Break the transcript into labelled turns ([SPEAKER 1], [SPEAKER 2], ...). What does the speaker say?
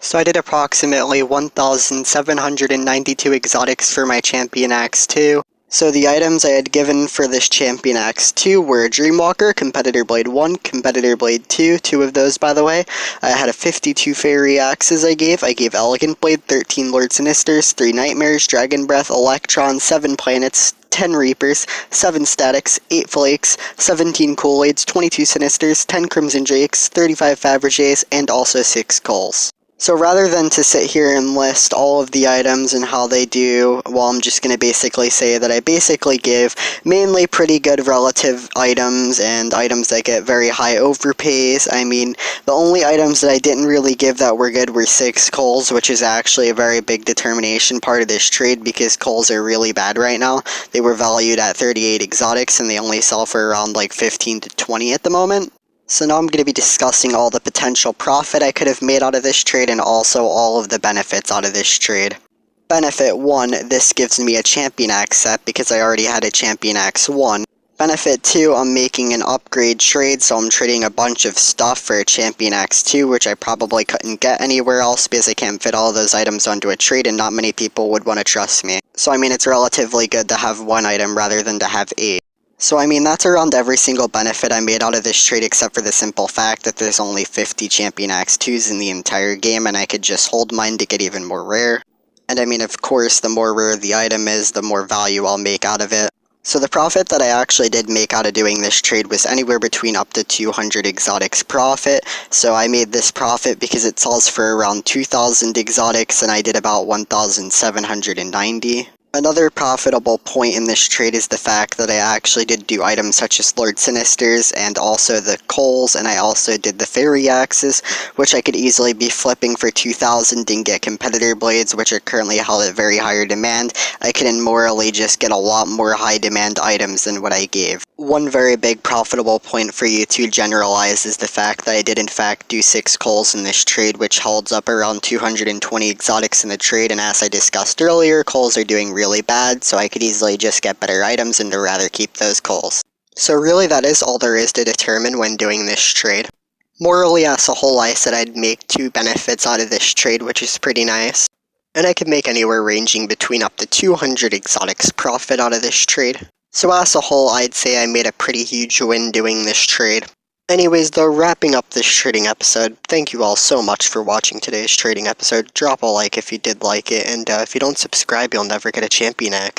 [SPEAKER 1] So I did approximately 1,792 exotics for my Champion Axe 2. So the items I had given for this Champion Axe 2 were Dreamwalker, Competitor Blade 1, Competitor Blade 2, 2 of those by the way. I had a 52 Fairy Axes I gave Elegant Blade, 13 Lord Sinisters, 3 Nightmares, Dragon Breath, Electron, 7 Planets, 10 Reapers, 7 Statics, 8 Flakes, 17 Kool-Aids, 22 Sinisters, 10 Crimson Drakes, 35 Fabergés, and also 6 Kulls. So rather than to sit here and list all of the items and how they do, well, I'm just going to basically say that I basically give mainly pretty good relative items and items that get very high overpays. I mean, the only items that I didn't really give that were good were 6 Kulls, which is actually a very big determination part of this trade because Kulls are really bad right now. They were valued at 38 exotics and they only sell for around like 15 to 20 at the moment. So now I'm going to be discussing all the potential profit I could have made out of this trade and also all of the benefits out of this trade. Benefit 1, this gives me a Champion Axe set because I already had a Champion Axe 1. Benefit 2, I'm making an upgrade trade, so I'm trading a bunch of stuff for a Champion Axe 2, which I probably couldn't get anywhere else because I can't fit all those items onto a trade and not many people would want to trust me. So I mean, it's relatively good to have one item rather than to have 8. So I mean, that's around every single benefit I made out of this trade except for the simple fact that there's only 50 Champion Axe 2s in the entire game and I could just hold mine to get even more rare. And I mean, of course, the more rare the item is, the more value I'll make out of it. So the profit that I actually did make out of doing this trade was anywhere between up to 200 exotics profit. So I made this profit because it sells for around 2,000 exotics and I did about 1,790. Another profitable point in this trade is the fact that I actually did do items such as Lord Sinisters and also the Kulls, and I also did the Fairy Axes, which I could easily be flipping for 2,000 and get Competitor Blades, which are currently held at very higher demand. I could immorally just get a lot more high demand items than what I gave. One very big profitable point for you to generalize is the fact that I did in fact do 6 Kulls in this trade, which holds up around 220 exotics in the trade, and as I discussed earlier, Kulls are doing really bad, so I could easily just get better items and to rather keep those Kulls. So really that is all there is to determine when doing this trade. Morally as a whole, I said I'd make 2 benefits out of this trade, which is pretty nice. And I could make anywhere ranging between up to 200 exotics profit out of this trade. So as a whole, I'd say I made a pretty huge win doing this trade. Anyways, though, wrapping up this trading episode, thank you all so much for watching today's trading episode. Drop a like if you did like it, and if you don't subscribe, you'll never get a Champion Axe.